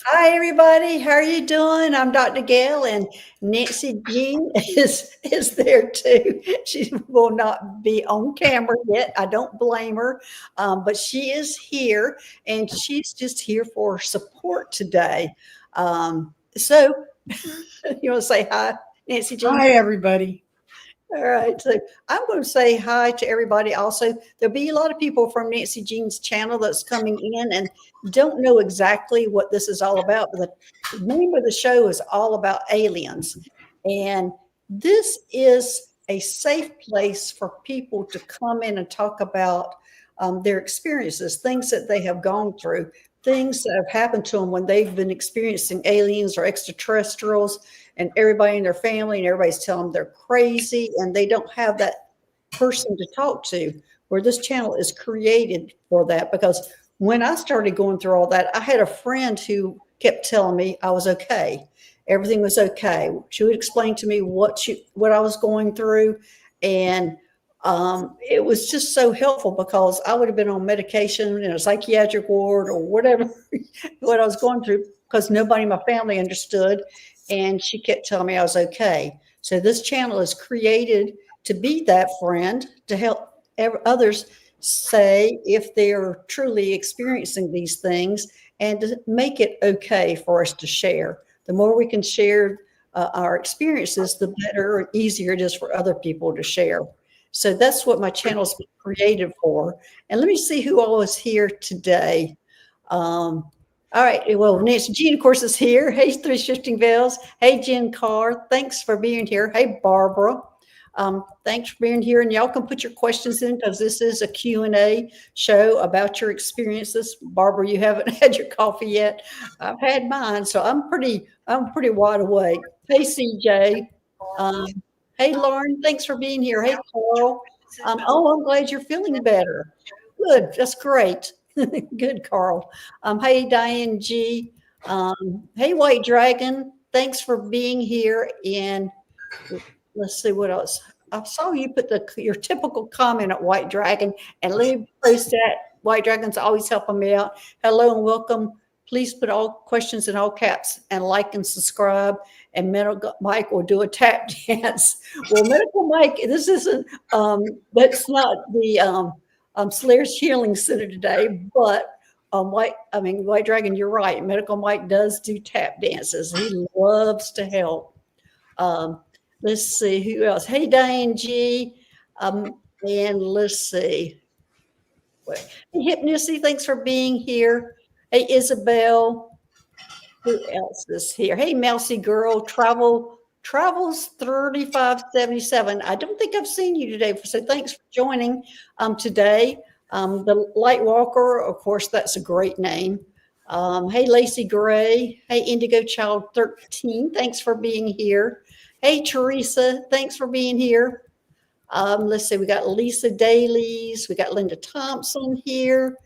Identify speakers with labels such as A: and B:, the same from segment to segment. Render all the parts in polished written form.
A: Hi, everybody. How are you doing? I'm Dr. Gail, and Nancy Jean is there too. She will not be on camera yet. I don't blame her, but she is here, and she's just here for support today. So, you want to say hi, Nancy Jean?
B: Hi, everybody.
A: All right, so I'm going to say hi to everybody. Also, there'll be a lot of people from Nancy Jean's channel that's coming in and don't know exactly what this is all about. But the name of the show is all about aliens, and this is a safe place for people to come in and talk about their experiences, things that they have gone through, things that have happened to them when they've been experiencing aliens or extraterrestrials, and everybody in their family and everybody's telling them they're crazy and they don't have that person to talk to. Where this channel is created for that, because when I started going through all that, I had a friend who kept telling me I was okay, everything was okay. She would explain to me what I was going through, and it was just so helpful because I would have been on medication in a psychiatric ward or whatever what I was going through, because nobody in my family understood, and she kept telling me I was okay. So this channel is created to be that friend to help others say if they're truly experiencing these things, and to make it okay for us to share. The more we can share our experiences, the better and easier it is for other people to share. So that's what my channel's been created for. And let me see who all is here today. All right. Well, Nancy Jean, of course, is here. Hey, Three Shifting Veils. Hey, Jen Carr. Thanks for being here. Hey, Barbara. Thanks for being here. And y'all can put your questions in, because this is a Q&A show about your experiences. Barbara, you haven't had your coffee yet. I've had mine, so I'm pretty wide awake. Hey, CJ. Um, hey, Lauren. Thanks for being here. Hey, Carl. Oh, I'm glad you're feeling better. Good. That's great. Good, Carl. Hey, Diane G. Hey, White Dragon. Thanks for being here. And let's see what else. I saw you put your typical comment at White Dragon, and let me post that. White Dragon's always helping me out. Hello and welcome. Please put all questions in all caps and like and subscribe. And Medical Mike will do a tap dance. Well, Medical Mike, this isn't. That's not the Slayer's Healing Center today, but White Dragon, you're right. Medical Mike does do tap dances. He loves to help. Um, let's see who else. Hey, Diane G. And let's see. Hey, Hypnosis, thanks for being here. Hey, Isabel. Who else is here? Hey, Mousy Girl. Travels 3577. I don't think I've seen you today, so thanks for joining today. The Light Walker, of course, that's a great name. Hey, Lacey Gray. Hey, Indigo Child 13. Thanks for being here. Hey, Teresa. Thanks for being here. Let's see. We got Lisa Dailies. We got Linda Thompson here.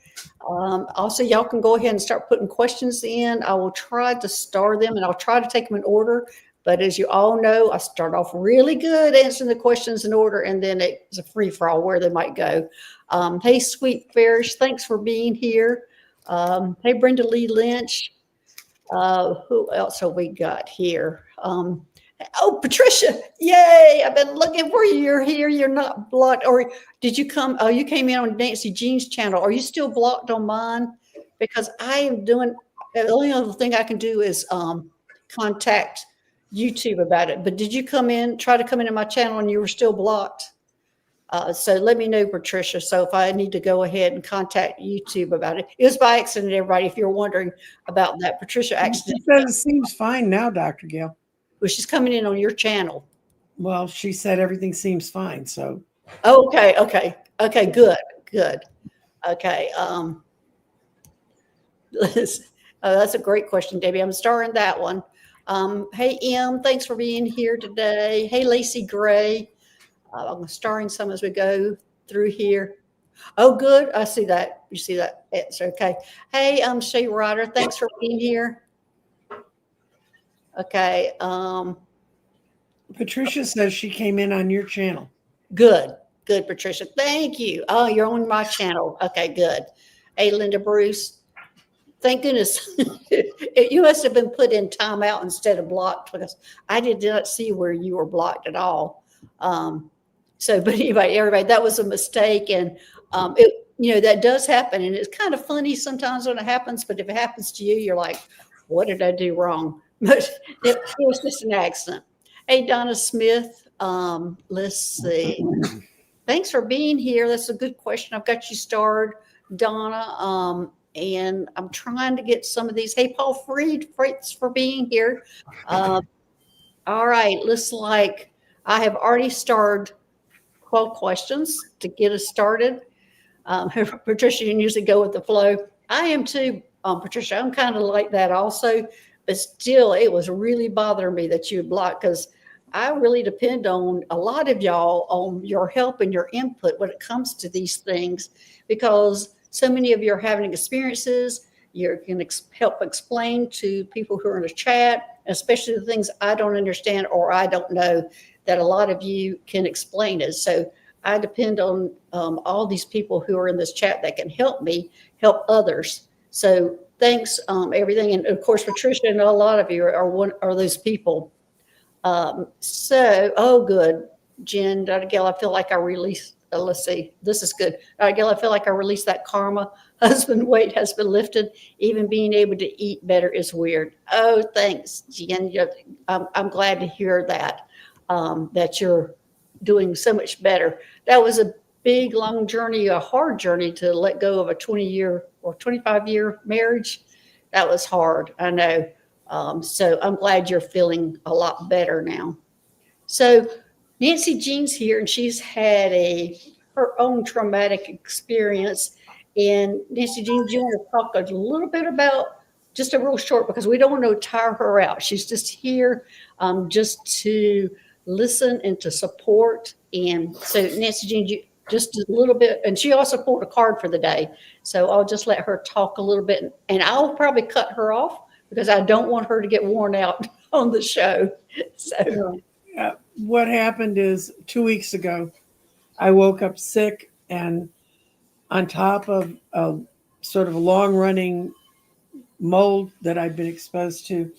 A: Also, y'all can go ahead and start putting questions in. I will try to star them, and I'll try to take them in order. But as you all know, I start off really good answering the questions in order, and then it's a free for all where they might go. Hey, Sweet Farish, thanks for being here. Hey, Brenda Lee Lynch. Who else have we got here? Oh, Patricia. Yay. I've been looking for you. You're here. You're not blocked. Or did you come? Oh, you came in on Nancy Jean's channel. Are you still blocked on mine? Because I am doing, the only other thing I can do is contact YouTube about it. But did you try to come into my channel and you were still blocked? So let me know, Patricia. So if I need to go ahead and contact YouTube about it. It was by accident, everybody, if you're wondering about that. Patricia accidentally.
B: She says it seems fine now, Dr. Gail.
A: Well, she's coming in on your channel.
B: Well, she said everything seems fine. So.
A: Oh, okay. Good. Okay. That's a great question, Debbie. I'm starring that one. Hey, M, thanks for being here today. Hey, Lacey Gray. I'm starring some as we go through here. Oh, good. I see that. You see that? It's okay. Hey, Shay Ryder. Thanks for being here. Okay.
B: Patricia says she came in on your channel.
A: Good, Patricia. Thank you. Oh, you're on my channel. Okay, good. Hey, Linda Bruce. Thank goodness. You must have been put in timeout instead of blocked because I did not see where you were blocked at all. But anyway, everybody, that was a mistake. And that does happen. And it's kind of funny sometimes when it happens. But if it happens to you, you're like, what did I do wrong? But it was just an accident. Hey, Donna Smith, let's see. Thanks for being here. That's a good question. I've got you starred, Donna. And I'm trying to get some of these. Hey, Paul Freed, thanks for being here. All right, looks like I have already started 12 questions to get us started. Patricia, you usually go with the flow. I am too, Patricia. I'm kind of like that also. But still, it was really bothering me that you blocked because I really depend on a lot of y'all on your help and your input when it comes to these things because so many of you are having experiences. You can help explain to people who are in the chat, especially the things I don't understand or I don't know that a lot of you can explain it. So I depend on all these people who are in this chat that can help me help others. So thanks, everything. And of course, Patricia and a lot of you are those people. Good. Jen, Dr. Gail, I feel like I released, let's see, this is good. Dr. Gail, I feel like I released that karma. Husband weight has been lifted. Even being able to eat better is weird. Oh, thanks, Jen. I'm glad to hear that, that you're doing so much better. That was a big, long journey, a hard journey to let go of a 20-year or 25-year marriage. That was hard, I know. So I'm glad you're feeling a lot better now. So Nancy Jean's here, and she's had her own traumatic experience. And Nancy Jean, do you want to talk a little bit about just a real short, because we don't want to tire her out. She's just here just to listen and to support. And so Nancy Jean, just a little bit, and she also pulled a card for the day. So I'll just let her talk a little bit, and I'll probably cut her off because I don't want her to get worn out on the show. So
B: what happened is 2 weeks ago, I woke up sick, and on top of a sort of a long-running mold that I'd been exposed to,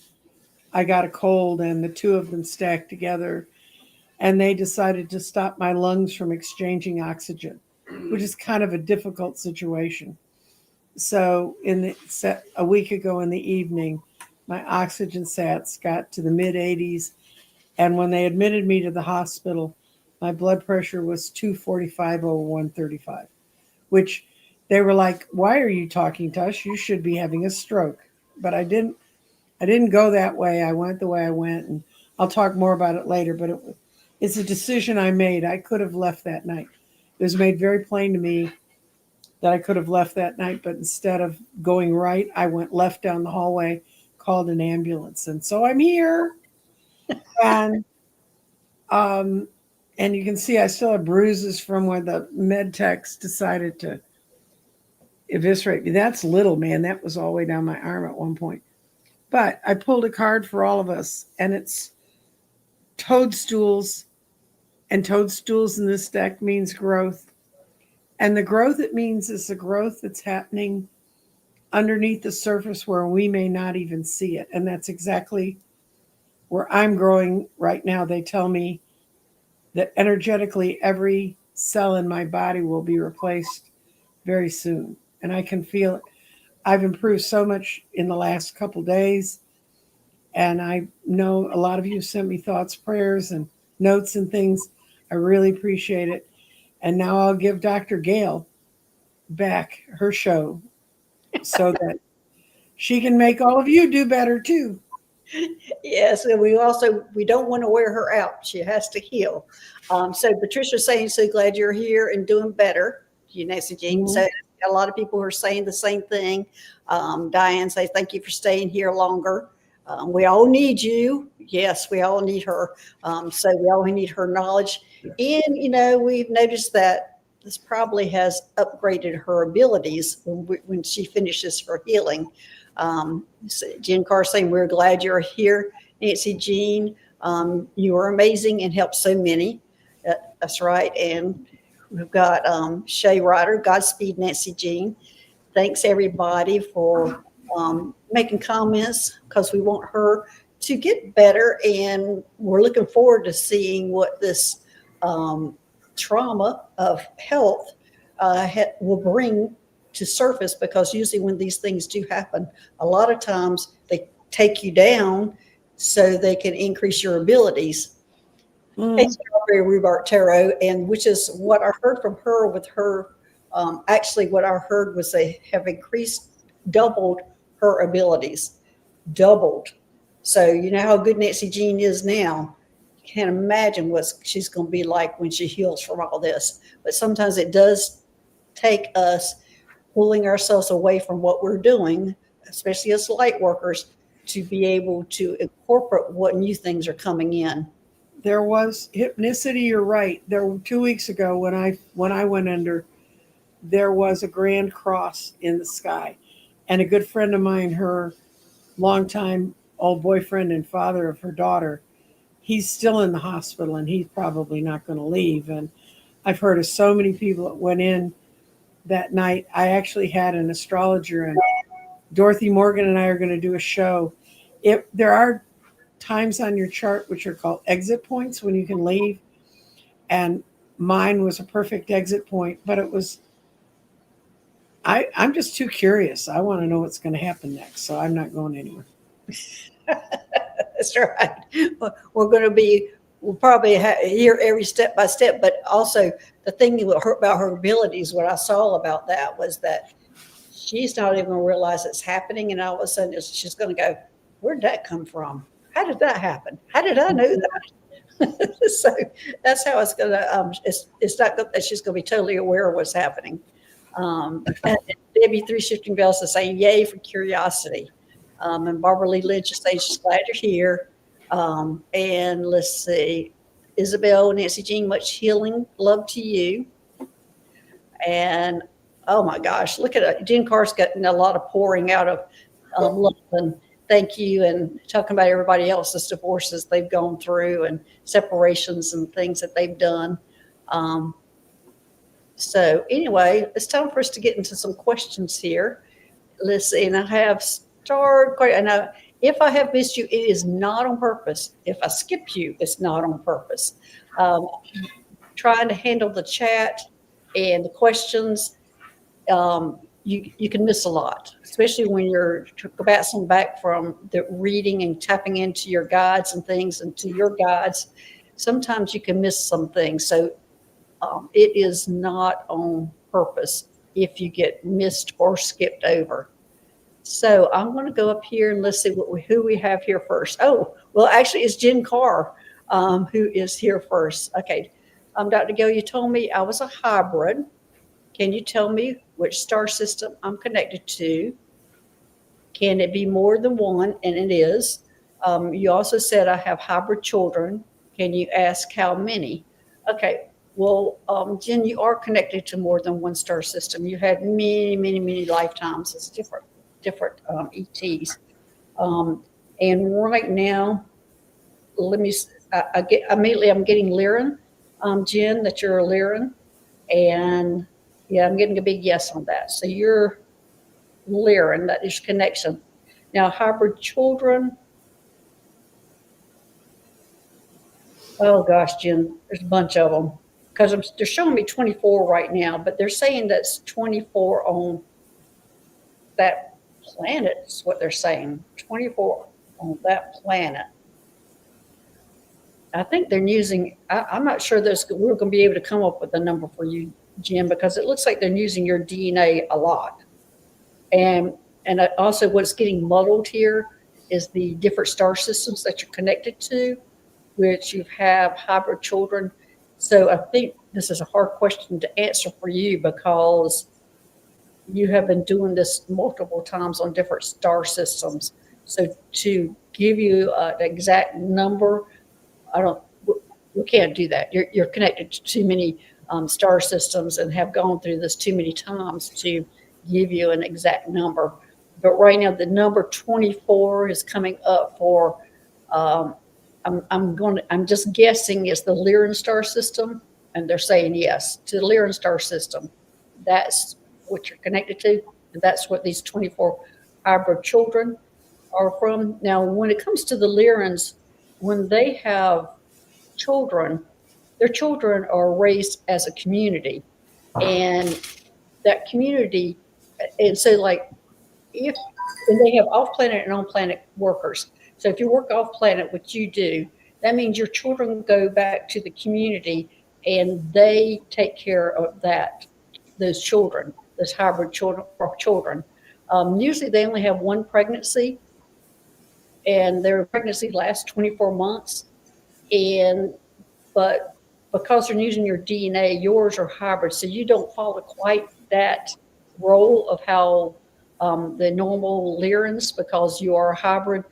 B: I got a cold, and the two of them stacked together, and they decided to stop my lungs from exchanging oxygen, which is kind of a difficult situation. So a week ago in the evening, my oxygen sats got to the mid-80s. And when they admitted me to the hospital, my blood pressure was 245 over 135, which they were like, why are you talking to us? You should be having a stroke. But I didn't go that way. I went the way I went, and I'll talk more about it later, but it's a decision I made. I could have left that night. It was made very plain to me that I could have left that night, but instead of going right, I went left down the hallway, called an ambulance. And so I'm here. And you can see I still have bruises from when the med techs decided to eviscerate me. That's little, man. That was all the way down my arm at one point. But I pulled a card for all of us, and it's toadstools. And toadstools in this deck means growth. And the growth it means is the growth that's happening underneath the surface where we may not even see it. And that's exactly where I'm growing right now. They tell me that energetically every cell in my body will be replaced very soon. And I can feel it. I've improved so much in the last couple days. And I know a lot of you sent me thoughts, prayers, and notes and things. I really appreciate it. And now I'll give Dr. Gail back her show so that she can make all of you do better too.
A: Yes, and we don't want to wear her out. She has to heal. So Patricia's saying, so glad you're here and doing better. You, Nancy Jean. Mm-hmm. So a lot of people are saying the same thing. Diane says, thank you for staying here longer. We all need you. Yes, we all need her. So we all need her knowledge. And, we've noticed that this probably has upgraded her abilities when she finishes her healing. Jen Carr saying, we're glad you're here. Nancy Jean, you are amazing and help so many. That's right. And we've got Shay Ryder, Godspeed, Nancy Jean. Thanks, everybody, for making comments because we want her to get better. And we're looking forward to seeing what this trauma of health will bring to surface, because usually when these things do happen, a lot of times they take you down so they can increase your abilities. Hey, Strawberry Rhubarb Tarot, and which is what I heard from her with her. Actually, what I heard was they have doubled her abilities, doubled. So you know how good Nancy Jean is now. You can't imagine what she's going to be like when she heals from all this. But sometimes it does take us pulling ourselves away from what we're doing, especially as light workers, to be able to incorporate what new things are coming in.
B: There was hypnicity. You're right. There 2 weeks ago when I went under, there was a grand cross in the sky, and a good friend of mine, her longtime old boyfriend and father of her daughter, he's still in the hospital, and he's probably not going to leave. And I've heard of so many people that went in that night. I actually had an astrologer, and Dorothy Morgan and I are going to do a show. If there are times on your chart which are called exit points when you can leave, and mine was a perfect exit point, but it was I'm just too curious. I want to know what's going to happen next, so I'm not going anywhere.
A: That's right. We'll probably hear every step by step, but also the thing about her abilities, what I saw about that was that she's not even going to realize it's happening, and all of a sudden she's going to go, where'd that come from? How did that happen? How did I know that? So that's how it's going to, it's not that she's going to be totally aware of what's happening. And Debbie 3 Shifting Bells is saying, yay for curiosity. And Barbara Lee Lynch is saying she's glad you're here. And let's see, Isabel, Nancy Jean, much healing, love to you. And oh my gosh, look at it. Jen Carr's getting a lot of pouring out of love and thank you, and talking about everybody else's divorces they've gone through and separations and things that they've done. So anyway, it's time for us to get into some questions here. Let's see, and I have starred quite, and if I have missed you, it is not on purpose. If I skip you, it's not on purpose. Trying to handle the chat and the questions, you can miss a lot, especially when you're bouncing back from the reading and tapping into your guides and things and to your guides. Sometimes you can miss some things. So it is not on purpose if you get missed or skipped over. So I'm going to go up here and let's see who we have here first. Oh, well, actually, it's Jen Carr who is here first. Okay. Dr. Gail, you told me I was a hybrid. Can you tell me which star system I'm connected to? Can it be more than one? And it is. You also said I have hybrid children. Can you ask how many? Okay. Well, Jen, you are connected to more than one star system. You had many, many, many lifetimes. It's different ETs. And right now, I'm getting Lyran, Jen, that you're a Lyran. And yeah, I'm getting a big yes on that. So you're Lyran, that is connection. Now, hybrid children. Oh gosh, Jen, there's a bunch of them. Because they're showing me 24 right now, but they're saying that's 24 on that planet is what they're saying. 24 on that planet. I think they're using, I'm not sure we're going to be able to come up with a number for you, Jim, because it looks like they're using your DNA a lot. And also what's getting muddled here is the different star systems that you're connected to, which you have hybrid children. So I think this is a hard question to answer for you because you have been doing this multiple times on different star systems. So to give you an exact number, we can't do that. You're connected to too many star systems and have gone through this too many times to give you an exact number. But right now, the number 24 is coming up for. I'm just guessing it's the Lyran star system, and they're saying yes to the Lyran star system. That's what you're connected to, and that's what these 24 hybrid children are from. Now, when it comes to the Lyrans, when they have children, their children are raised as a community, and that community, and so like if and they have off-planet and on-planet workers. So if you work off-planet, which you do, that means your children go back to the community and they take care of those children, those hybrid children or children. Usually they only have one pregnancy, and their pregnancy lasts 24 months. But because they're using your DNA, yours are hybrid, so you don't follow quite that role of how the normal Lyrans, because you are a hybrid.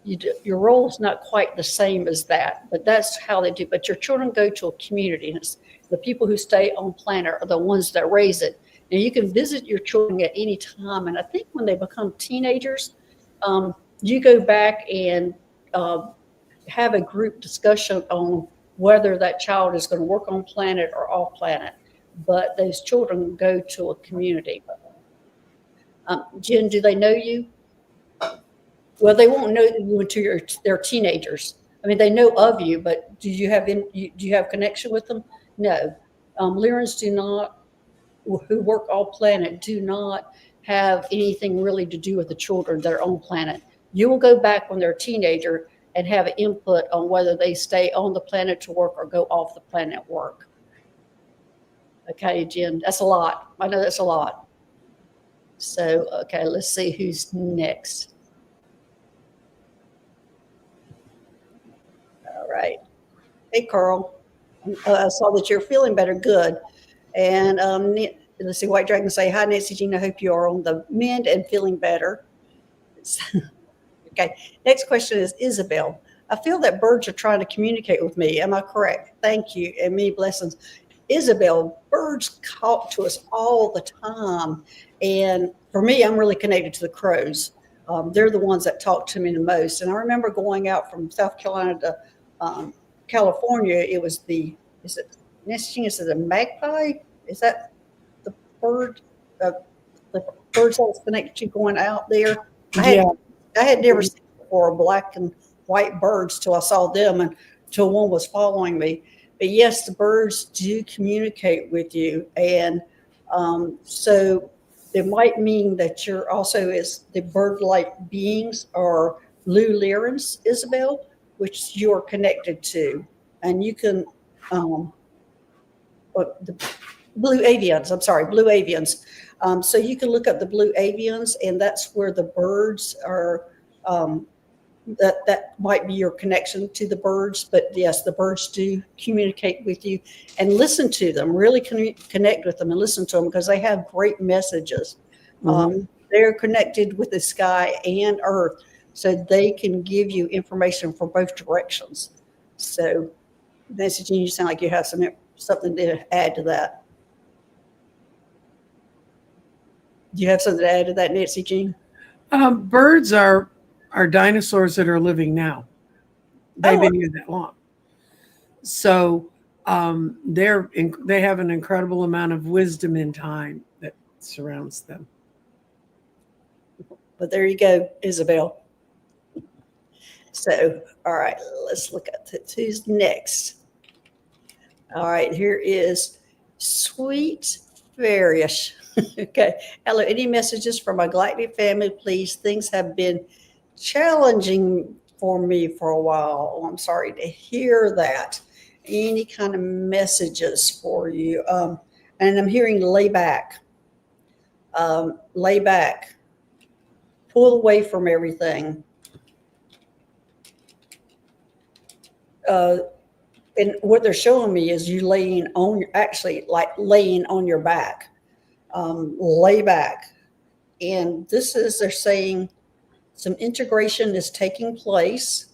A: Your role is not quite the same as that, but that's how they do. But your children go to a community, and it's the people who stay on planet are the ones that raise it. Now, you can visit your children at any time, and I think when they become teenagers, you go back and have a group discussion on whether that child is going to work on planet or off planet. But those children go to a community. Jen, do they know you? Well, they won't know you until they're teenagers. I mean, they know of you, but do you have connection with them? No. Lyrans do not, who work off planet, do not have anything really to do with the children that are on planet. You will go back when they're a teenager and have an input on whether they stay on the planet to work or go off the planet at work. Okay, Jen, that's a lot. I know that's a lot. So, okay, let's see who's next. All right. Hey, Carl. I saw that you're feeling better. Good. And let's see, White Dragon say, hi, Nancy Jean. I hope you are on the mend and feeling better. Okay. Next question is Isabel. I feel that birds are trying to communicate with me. Am I correct? Thank you. And many blessings. Isabel, birds talk to us all the time. And for me, I'm really connected to the crows. They're the ones that talk to me the most. And I remember going out from South Carolina to California. It was is it a magpie? Is that the bird? The birds that was connected to going out there? I had never seen before black and white birds till I saw them and till one was following me. But yes, the birds do communicate with you. And so it might mean that you're also is the bird-like beings or blue Lyrans, Isabel, which you're connected to. And you can, the blue avians, blue avians. So you can look up the blue avians, and that's where the birds are. That might be your connection to the birds. But yes, the birds do communicate with you, and listen to them. Really connect with them and listen to them because they have great messages. Mm-hmm. They're connected with the sky and earth, so they can give you information from both directions. So, Nancy Jean, you sound like you have something to add to that. Do you have something to add to that, Nancy Jean?
B: Birds are dinosaurs that are living now. They've been here that long. So they have an incredible amount of wisdom in time that surrounds them.
A: But there you go, Isabel. So, all right, let's look at who's next. All right, here is Sweet Various. Okay. Hello, any messages from my galactic family, please? Things have been challenging for me for a while. Oh, I'm sorry to hear that. Any kind of messages for you? And I'm hearing lay back. Lay back. Pull away from everything. And what they're showing me is you laying on your back. Lay back. And they're saying some integration is taking place,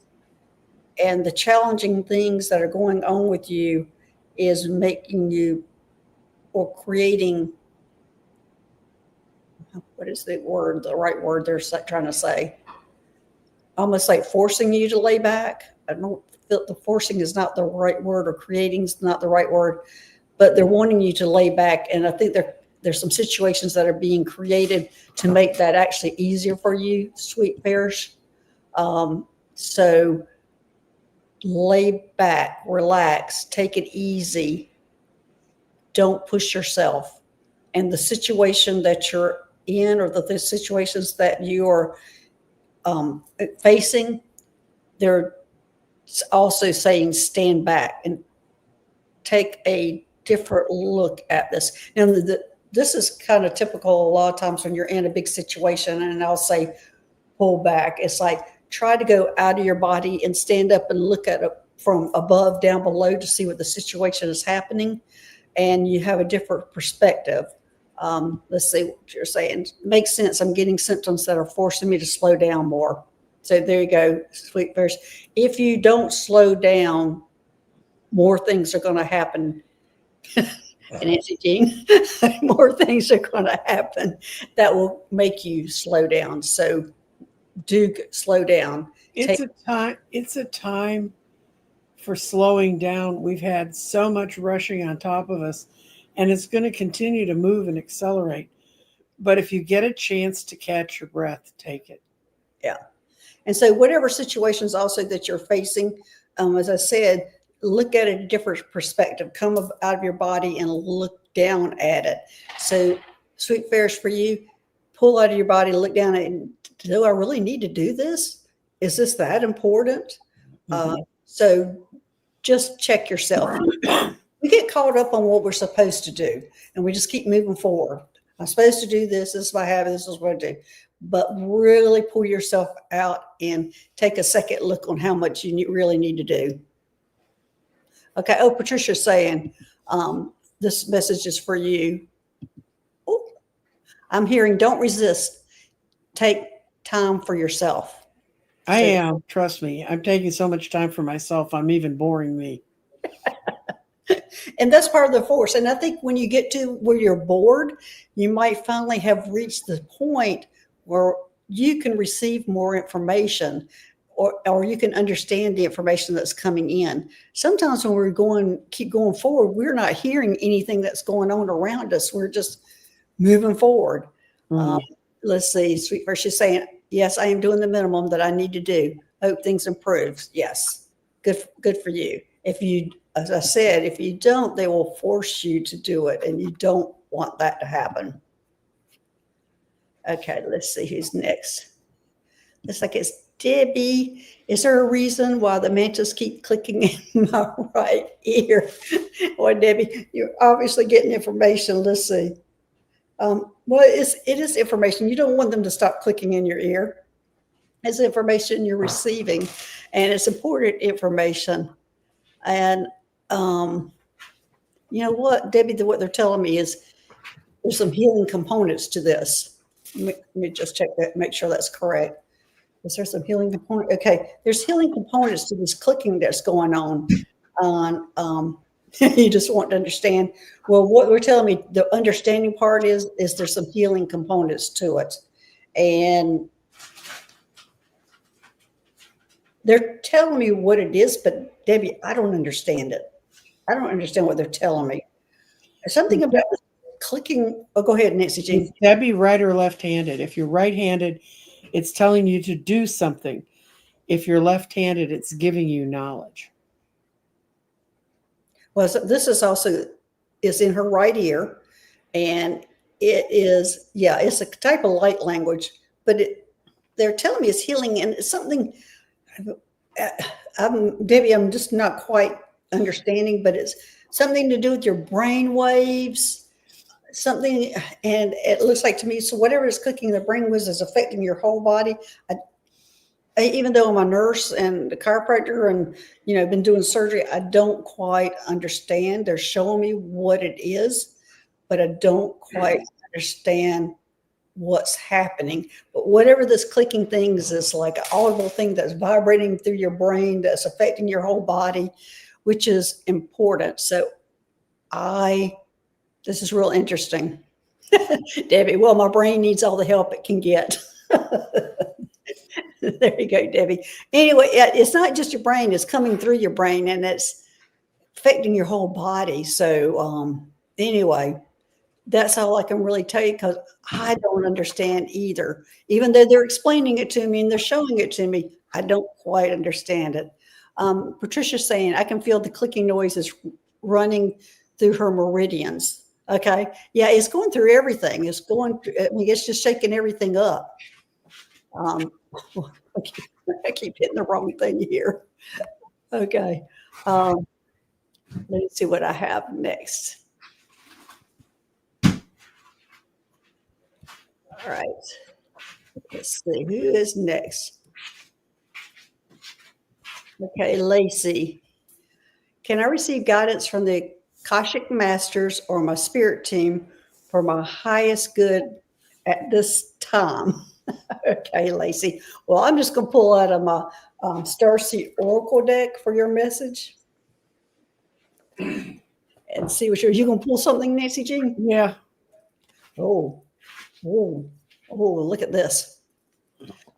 A: and the challenging things that are going on with you is making you or creating, what is the right word they're trying to say? Almost like forcing you to lay back. I don't feel the forcing is not the right word, or creating is not the right word, but they're wanting you to lay back. And I think there's some situations that are being created to make that actually easier for you, sweet bears. So lay back, relax, take it easy. Don't push yourself. And the situation that you're in, or the situations that you are facing, they're also saying stand back and take a different look at this. And this is kind of typical a lot of times when you're in a big situation, and I'll say pull back. It's like try to go out of your body and stand up and look at it from above down below to see what the situation is happening, and you have a different perspective. Let's see what you're saying. Makes sense. I'm getting symptoms that are forcing me to slow down more. So there you go, sweet bears. If you don't slow down, more things are going to happen. And Nancy Jean, more things are going to happen that will make you slow down. So do slow down.
B: It's a time for slowing down. We've had so much rushing on top of us, and it's going to continue to move and accelerate. But if you get a chance to catch your breath, take it.
A: Yeah. And so whatever situations also that you're facing, as I said, look at it a different perspective. Come out of your body and look down at it. So sweet bears, for you, pull out of your body, look down at it, and do I really need to do this? Is this that important?
B: Mm-hmm.
A: So just check yourself. We get caught up on what we're supposed to do, and we just keep moving forward. I'm supposed to do this. This is my habit. This is what I do. But really pull yourself out and take a second look on how much you really need to do. Okay. Oh, Patricia's saying this message is for you. Oh, I'm hearing don't resist. Take time for yourself.
B: I am. Trust me. I'm taking so much time for myself. I'm even boring me.
A: And that's part of the force. And I think when you get to where you're bored, you might finally have reached the point where you can receive more information, or you can understand the information that's coming in. Sometimes when we're keep going forward, we're not hearing anything that's going on around us. We're just moving forward. Mm-hmm. Let's see, sweet verse, she's saying, yes, I am doing the minimum that I need to do. Hope things improve. Yes. Good for you. If you, as I said, if you don't, they will force you to do it, and you don't want that to happen. Okay, let's see who's next. Looks like it's Debbie. Is there a reason why the mantis keep clicking in my right ear? Well, Debbie, you're obviously getting information. Let's see. Well, it is information. You don't want them to stop clicking in your ear. It's information you're receiving, and it's important information. And you know what, Debbie, what they're telling me is there's some healing components to this. Let me just check that, make sure that's correct. Is there some healing component? Okay, there's healing components to this clicking that's going on. You just want to understand. Well, what we're telling me, the understanding part is there's some healing components to it. And they're telling me what it is, but Debbie, I don't understand it. I don't understand what they're telling me. There's something about clicking. Oh, go ahead, Nancy Jean.
B: Is Debbie right or left-handed? If you're right-handed, it's telling you to do something. If you're left-handed, it's giving you knowledge.
A: Well, so this is also is in her right ear, and it is, yeah, it's a type of light language, but they're telling me it's healing, and it's something. Debbie, I'm just not quite understanding, but it's something to do with your brain waves, something, and it looks like to me, so whatever is clicking the brain waves is affecting your whole body. Even though I'm a nurse and a chiropractor and, been doing surgery, I don't quite understand. They're showing me what it is, but I don't quite understand what's happening. But whatever this clicking thing is like an audible thing that's vibrating through your brain, that's affecting your whole body, which is important. So this is real interesting. Debbie, well, my brain needs all the help it can get. There you go, Debbie. Anyway, it's not just your brain, it's coming through your brain, and it's affecting your whole body. So anyway, That's all I can really tell you because I don't understand either. Even though they're explaining it to me and they're showing it to me, I don't quite understand it. Patricia's saying I can feel the clicking noises running through her meridians. Okay. Yeah, it's going through everything. It's going through, I mean, it's just shaking everything up. Um, I keep hitting the wrong thing here. Okay. Let's see what I have next. All right. Let's see who is next. Okay, Lacey. Can I receive guidance from the Akashic Masters or my spirit team for my highest good at this time? Okay, Lacey. Well, I'm just going to pull out of my Starseed Oracle deck for your message and see what you're going to pull something, Nancy Jean?
B: Yeah.
A: Oh, look at this.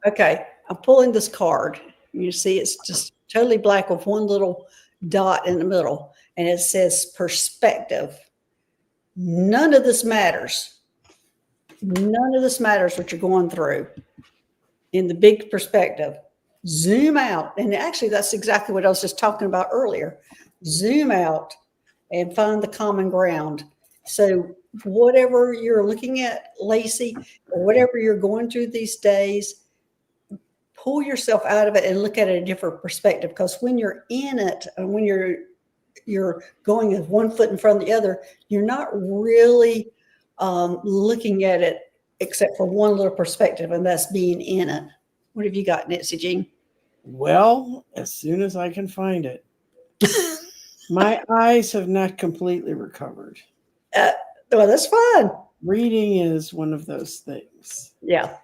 A: Okay, I'm pulling this card. You see, it's just totally black with one little dot in the middle, and it says perspective. None of this matters. None of this matters what you're going through in the big perspective. Zoom out. And actually, that's exactly what I was just talking about earlier. Zoom out and find the common ground. So whatever you're looking at, Lacey, or whatever you're going through these days, pull yourself out of it and look at it in a different perspective. Because when you're in it and when you're going with one foot in front of the other, you're not really looking at it except for one little perspective, and that's being in it. What have you got, Nancy Jean?
B: Well, as soon as I can find it. My eyes have not completely recovered.
A: Well, that's fine.
B: Reading is one of those things.
A: Yeah.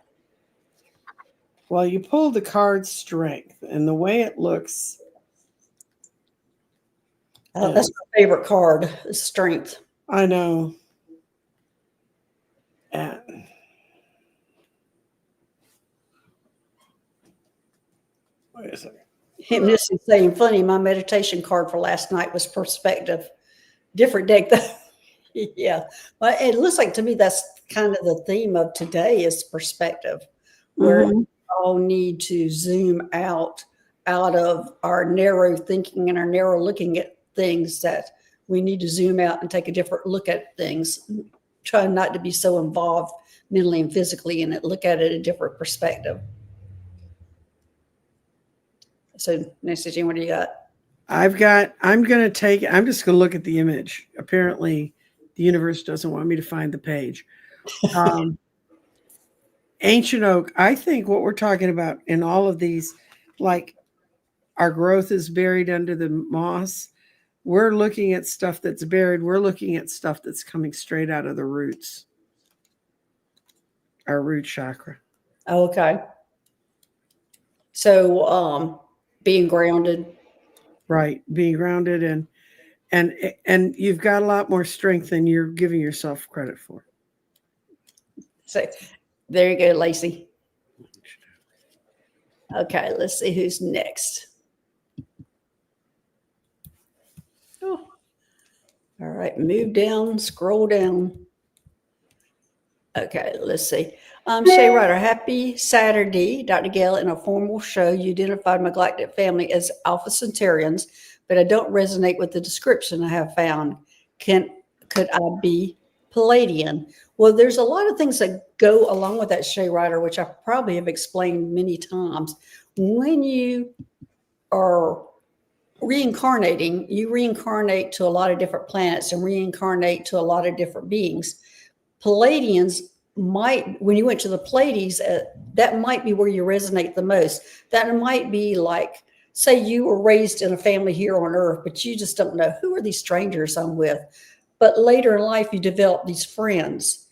B: Well, you pulled the card Strength, and the way it looks.
A: That's my favorite card, is Strength.
B: I know. And wait a second.
A: And this is saying funny. My meditation card for last night was Perspective. Different deck though. Yeah. But it looks like to me that's kind of the theme of today is perspective, where we all need to zoom out of our narrow thinking and our narrow looking at things, that we need to zoom out and take a different look at things. Try not to be so involved mentally and physically in it. Look at it a different perspective. So, Nancy Jean, what do you got?
B: I'm just going to look at the image. Apparently, the universe doesn't want me to find the page. Ancient oak. I think what we're talking about in all of these, like our growth is buried under the moss. We're looking at stuff that's buried. We're looking at stuff that's coming straight out of the roots. Our root chakra.
A: Okay. So, being grounded.
B: Right. Being grounded and you've got a lot more strength than you're giving yourself credit for.
A: So there you go, Lacey. Okay, let's see who's next. Oh. All right, move down, scroll down. Okay, let's see. Shay Ryder, happy Saturday. Dr. Gail, in a formal show, you identified my galactic family as Alpha Centaurians, but I don't resonate with the description I have found. Could I be Palladian? Well, there's a lot of things that go along with that, Shay Ryder, which I probably have explained many times. When you are reincarnating, you reincarnate to a lot of different planets and reincarnate to a lot of different beings. Palladians might, when you went to the Pleiades, that might be where you resonate the most. That might be like, say you were raised in a family here on Earth, but you just don't know who are these strangers I'm with. But later in life, you develop these friends.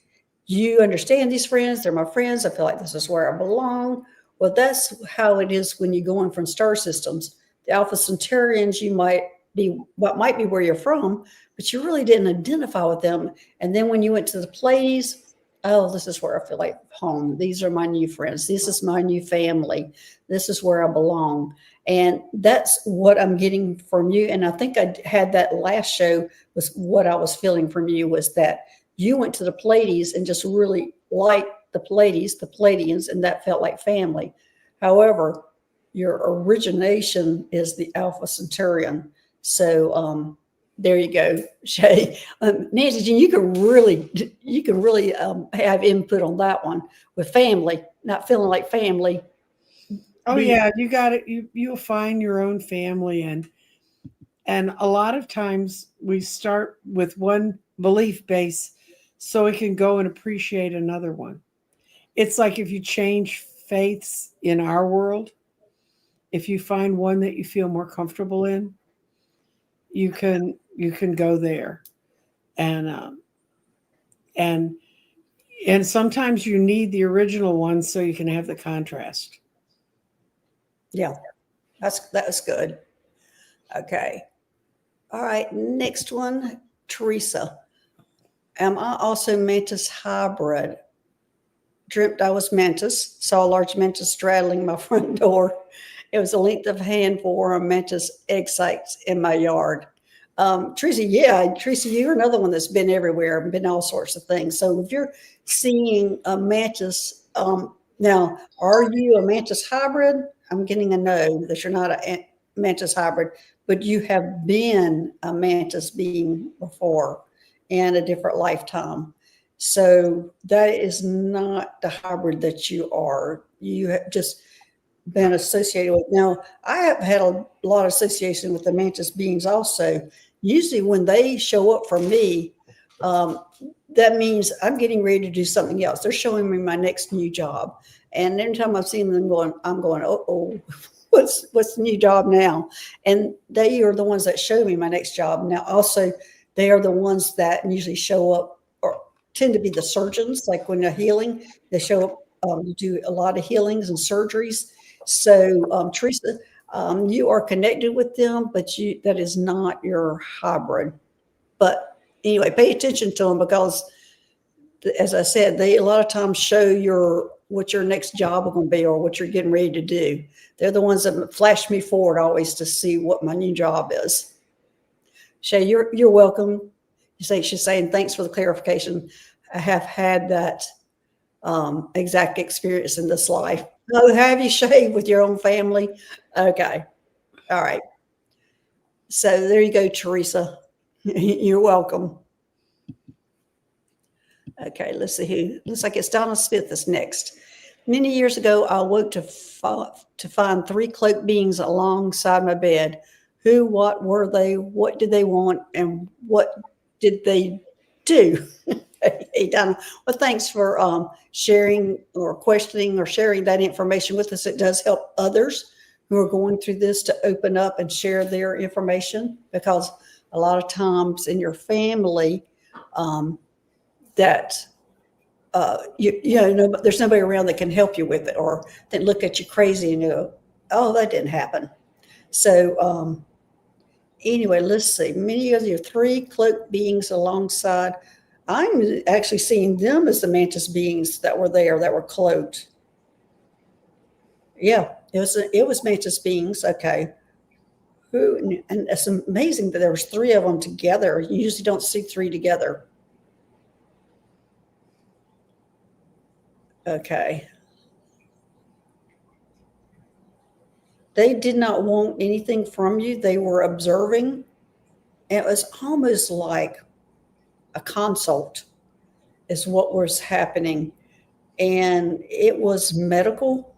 A: You understand these friends. They're my friends. I feel like this is where I belong. Well, that's how it is when you're going from star systems. The Alpha Centaurians, you might be what might be where you're from, but you really didn't identify with them. And then when you went to the Pleiades, oh, this is where I feel like home. These are my new friends. This is my new family. This is where I belong. And that's what I'm getting from you. And I think I had that last show was what I was feeling from you was that you went to the Pleiades and just really liked the Pleiades, the Pleiadians, and that felt like family. However, your origination is the Alpha Centaurian. So there you go, Shay. Nancy Jean, you can really have input on that one with family, not feeling like family.
B: Oh yeah, you got it. You'll find your own family, and a lot of times we start with one belief base so we can go and appreciate another one. It's like if you change faiths in our world, if you find one that you feel more comfortable in, you can go there, and and and sometimes you need the original one so you can have the contrast.
A: Yeah, that's good. Okay. All right. Next one, Teresa. Am I also Mantis hybrid? Dreamt I was Mantis. Saw a large Mantis straddling my front door. It was a length of hand for a Mantis egg sites in my yard. Teresa, you're another one that's been everywhere and been all sorts of things. So if you're seeing a Mantis, now, are you a Mantis hybrid? I'm getting a no that you're not a Mantis hybrid, but you have been a Mantis being before in a different lifetime. So that is not the hybrid that you are. You have just been associated with. Now, I have had a lot of association with the Mantis beings also. Usually when they show up for me, that means I'm getting ready to do something else. They're showing me my next new job. And every time I've seen them I'm going, oh, what's the new job now? And they are the ones that show me my next job. Now, also, they are the ones that usually show up or tend to be the surgeons. Like when they're healing, they show up, you do a lot of healings and surgeries. So, Teresa, you are connected with them, but that is not your hybrid. But anyway, pay attention to them because, as I said, they a lot of times show what your next job is going to be or what you're getting ready to do. They're the ones that flash me forward always to see what my new job is. Shay, you're welcome. She's saying thanks for the clarification. I have had that exact experience in this life. Oh, have you, Shay, with your own family? Okay. All right. So there you go, Teresa. You're welcome. Okay, let's see who. Looks like it's Donna Smith is next. Many years ago, I awoke to find three cloaked beings alongside my bed. Who, what were they? What did they want? And what did they do? Hey, Donna. Well, thanks for sharing or questioning or sharing that information with us. It does help others who are going through this to open up and share their information, because a lot of times in your family, that there's nobody around that can help you with it, or that look at you crazy and you go, oh, that didn't happen. So anyway, let's see. Many of your three cloaked beings alongside. I'm actually seeing them as the Mantis beings that were there, that were cloaked. Yeah, it was Mantis beings. Okay. And it's amazing that there was three of them together. You usually don't see three together. Okay. They did not want anything from you. They were observing. It was almost like a consult is what was happening. And it was medical.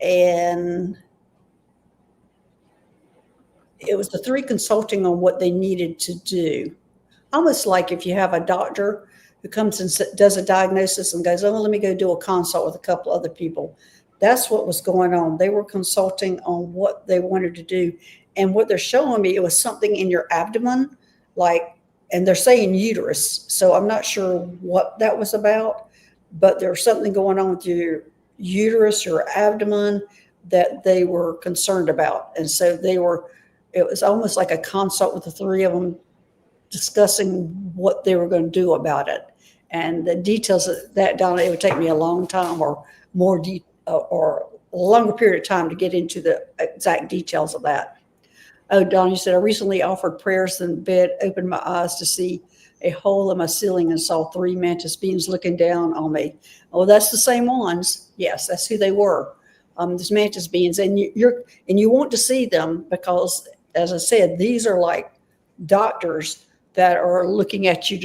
A: And it was the three consulting on what they needed to do. Almost like if you have a doctor who comes and does a diagnosis and goes, oh, let me go do a consult with a couple other people. That's what was going on. They were consulting on what they wanted to do. And what they're showing me, it was something in your abdomen, and they're saying uterus. So I'm not sure what that was about, but there was something going on with your uterus, your abdomen, that they were concerned about. And so it was almost like a consult with the three of them discussing what they were going to do about it. And the details of that, Donna, it would take me a long time or or a longer period of time to get into the exact details of that. Oh, Donna, you said, I recently offered prayers in bed, opened my eyes to see a hole in my ceiling and saw 3 mantis beings looking down on me. Oh, that's the same ones. Yes, that's who they were. These mantis beings, and you want to see them because, as I said, these are like doctors that are looking at you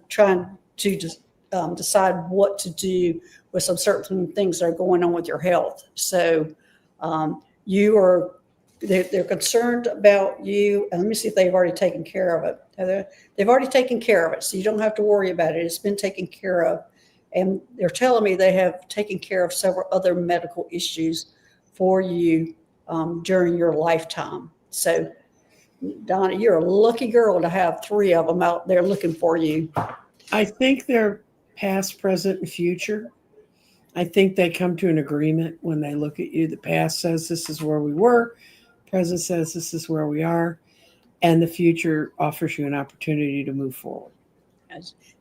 A: trying to decide what to do with some certain things that are going on with your health. So they're concerned about you. And let me see if they've already taken care of it. They've already taken care of it, so you don't have to worry about it. It's been taken care of. And they're telling me they have taken care of several other medical issues for you during your lifetime. So, Donna, you're a lucky girl to have 3 of them out there looking for you.
B: I think they're past, present, and future. I think they come to an agreement when they look at you. The past says this is where we were, present says this is where we are, and the future offers you an opportunity to move forward.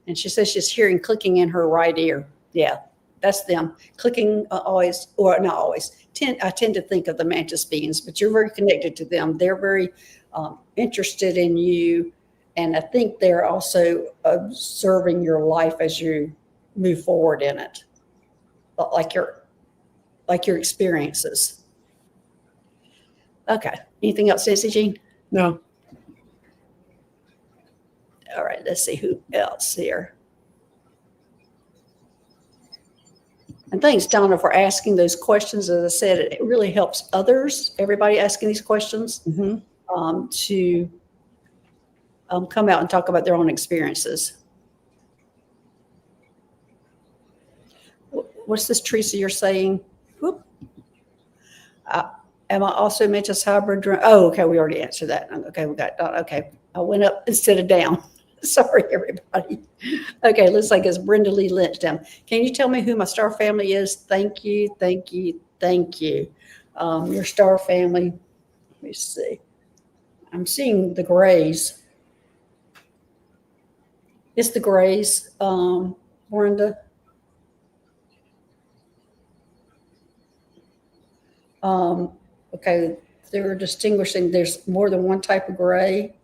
A: And she says she's hearing clicking in her right ear. Yeah, that's them. Clicking always, or not always. I tend to think of the mantis beings, but you're very connected to them. They're very interested in you, and I think they're also observing your life as you move forward in it, like your experiences. Okay. Anything else, Nancy Jean?
B: No.
A: All right. Let's see who else here. And thanks, Donna, for asking those questions. As I said, it really helps others, everybody asking these questions, to come out and talk about their own experiences. What's this, Teresa, you're saying? Whoop. Am I also Mantis hybrid? Oh, okay. We already answered that. Okay, we got Donna. Okay. I went up instead of down. Sorry, everybody. Okay, looks like it's Brenda Lee Lynch down. Can you tell me who my star family is? Thank you, thank you, thank you. Your star family, let me see. I'm seeing the Grays. It's the Grays, Brenda. Okay, they're distinguishing. There's more than one type of gray.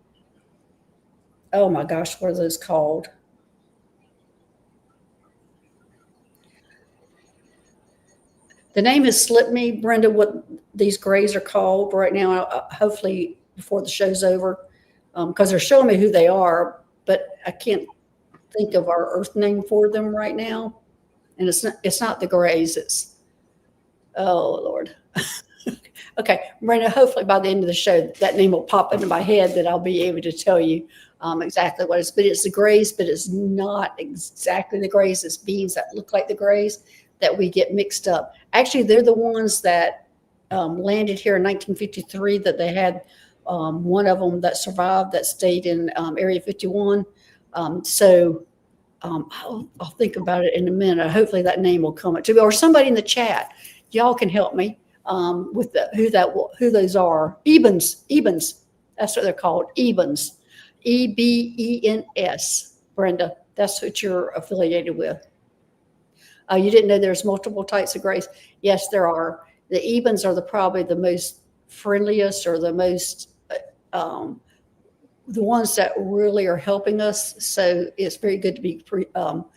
A: Oh my gosh, what are those called? The name has slipped me, Brenda, what these grays are called right now. Hopefully before the show's over, because they're showing me who they are, but I can't think of our Earth name for them right now. And it's not the Grays. It's, oh Lord. Okay, Brenda, hopefully by the end of the show, that name will pop into my head that I'll be able to tell you exactly what it is. But it's the Grays, but it's not exactly the Grays. It's beings that look like the Grays that we get mixed up. Actually, they're the ones that landed here in 1953, that they had one of them that survived that stayed in Area 51. I'll think about it in a minute. Hopefully that name will come up to me, or somebody in the chat. Y'all can help me with who those are. Ebens. That's what they're called. Ebens. EBENS. Brenda, that's what you're affiliated with. You didn't know there's multiple types of grays? Yes, there are. The Ebens are probably the most friendliest, or the most the ones that really are helping us. So it's very good to be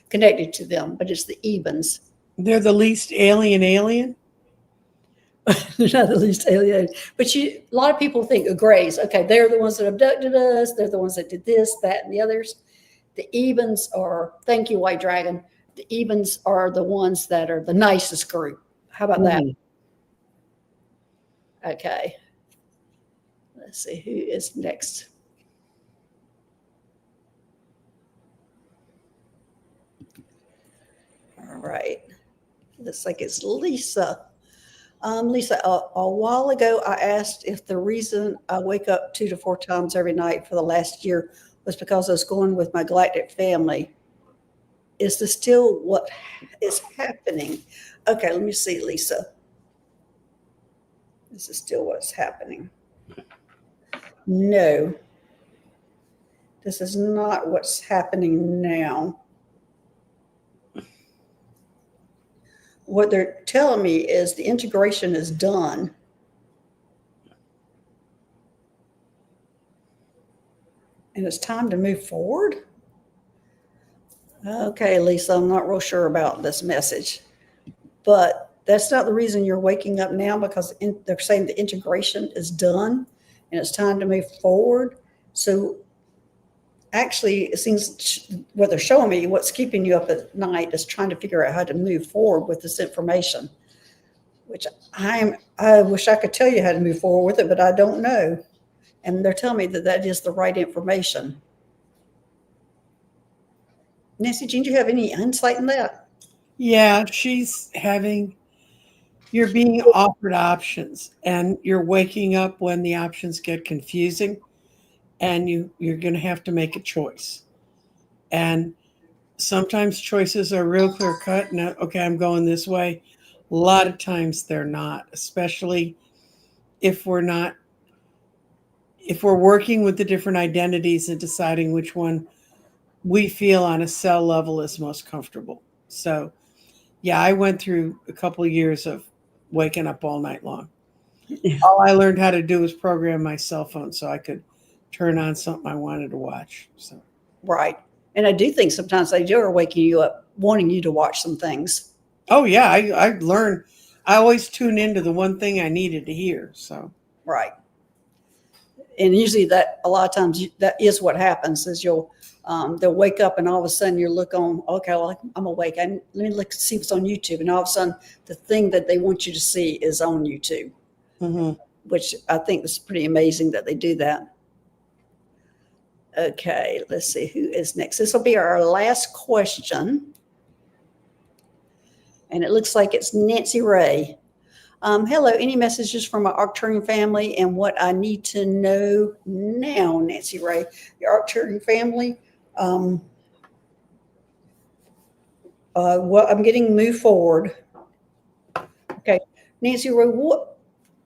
A: connected to them. But it's the Ebens.
B: They're the least alien.
A: Not the least alien. But a lot of people think of Grays. Okay, they're the ones that abducted us. They're the ones that did this, that, and the others. The Ebens are, thank you, White Dragon. The Ebens are the ones that are the nicest group. How about that? Okay. Let's see who is next. All right. Looks like it's Lisa. Lisa, a while ago, I asked if the reason I wake up 2 to 4 times every night for the last year was because I was going with my galactic family. Is this still what is happening? Okay, let me see, Lisa. This is still what's happening. No, this is not what's happening now. What they're telling me is the integration is done. And it's time to move forward. Okay, Lisa, I'm not real sure about this message, but that's not the reason you're waking up now, because they're saying the integration is done and it's time to move forward. So actually, it seems what they're showing me, what's keeping you up at night is trying to figure out how to move forward with this information, which I wish I could tell you how to move forward with it, but I don't know. And they're telling me that that is the right information. Nancy Jean, do you have any insight in that?
B: Yeah, you're being offered options, and you're waking up when the options get confusing, and you're going to have to make a choice. And sometimes choices are real clear cut. And okay, I'm going this way. A lot of times they're not, especially if we're not if we're working with the different identities and deciding which one we feel on a cell level is most comfortable. So, yeah, I went through a couple of years of waking up all night long. All I learned how to do was program my cell phone so I could turn on something I wanted to watch. So,
A: Right. And I do think sometimes they are waking you up, wanting you to watch some things.
B: oh yeah, I learned. I always tune into the one thing I needed to hear. So,
A: Right. And usually that a lot of times that is what happens is they'll wake up and all of a sudden you look on, okay, well, I'm awake. Let me look see what's on YouTube. And all of a sudden the thing that they want you to see is on YouTube, which I think is pretty amazing that they do that. Okay, let's see who is next. This will be our last question. And it looks like it's Nancy Ray. Hello, any messages from my Arcturian family and what I need to know now, Nancy Ray? The Arcturian family, well, I'm getting moved forward. Okay, Nancy Ray,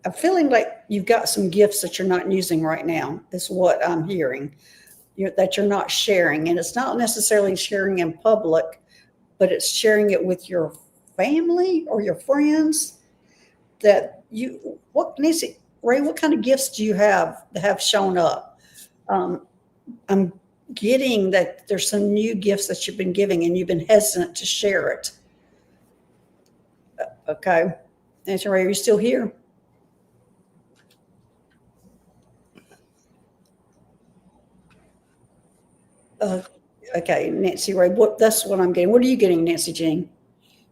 A: I'm feeling like you've got some gifts that you're not using right now, is what I'm hearing, that you're not sharing. And it's not necessarily sharing in public, but it's sharing it with your family or your friends. Nancy Ray, what kind of gifts do you have that have shown up? I'm getting that there's some new gifts that you've been giving and you've been hesitant to share it. Okay. Nancy Ray, are you still here? Okay, Nancy Ray, that's what I'm getting. What are you getting, Nancy Jean?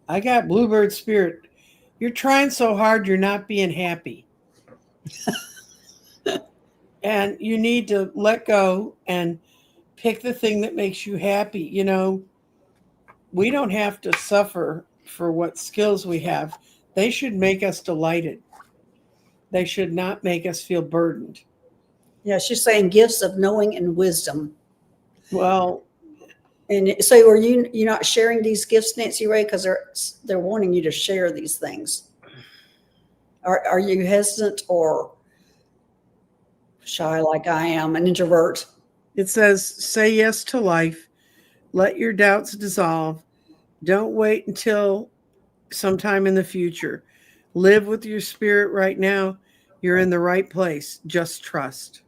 B: I got Bluebird Spirit. You're trying so hard, you're not being happy. And you need to let go and pick the thing that makes you happy. We don't have to suffer for what skills we have. They should make us delighted. They should not make us feel burdened.
A: Yeah, she's saying gifts of knowing and wisdom.
B: Well,
A: and so are you're not sharing these gifts, Nancy Ray, because they're wanting you to share these things? Are you hesitant or shy like I am, an introvert?
B: It says, say yes to life. Let your doubts dissolve. Don't wait until sometime in the future. Live with your spirit right now. You're in the right place. Just trust.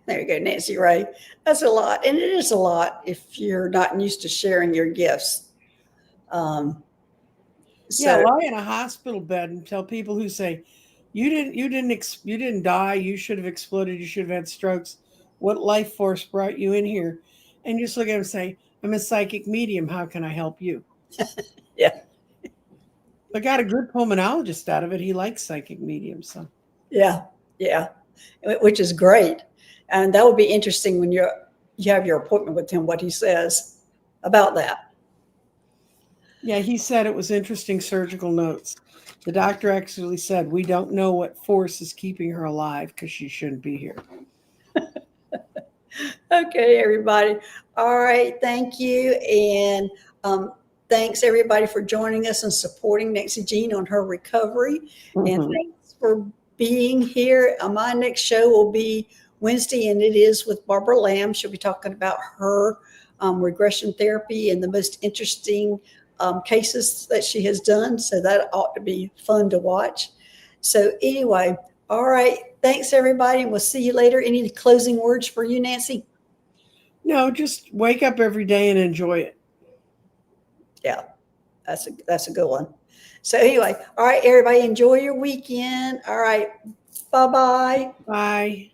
A: There you go, Nancy Ray. That's a lot. And it is a lot if you're not used to sharing your gifts.
B: Yeah, lie in a hospital bed and tell people who say, you didn't die. You should have exploded. You should have had strokes. What life force brought you in here? And you just look at them and say, I'm a psychic medium. How can I help you?
A: Yeah.
B: I got a good pulmonologist out of it. He likes psychic mediums. So.
A: Yeah. Which is great. And that will be interesting when you have your appointment with him, what he says about that.
B: Yeah, he said it was interesting surgical notes. The doctor actually said, we don't know what force is keeping her alive because she shouldn't be here.
A: Okay, everybody. All right. Thank you. And thanks, everybody, for joining us and supporting Nancy Jean on her recovery. Mm-hmm. And thanks for being here. My next show will be Wednesday, and it is with Barbara Lamb. She'll be talking about her regression therapy and the most interesting cases that she has done. So that ought to be fun to watch. So anyway, all right. Thanks, everybody, and we'll see you later. Any closing words for you, Nancy?
B: No, just wake up every day and enjoy it.
A: Yeah, that's a good one. So anyway, all right, everybody, enjoy your weekend. All right, bye-bye.
B: Bye.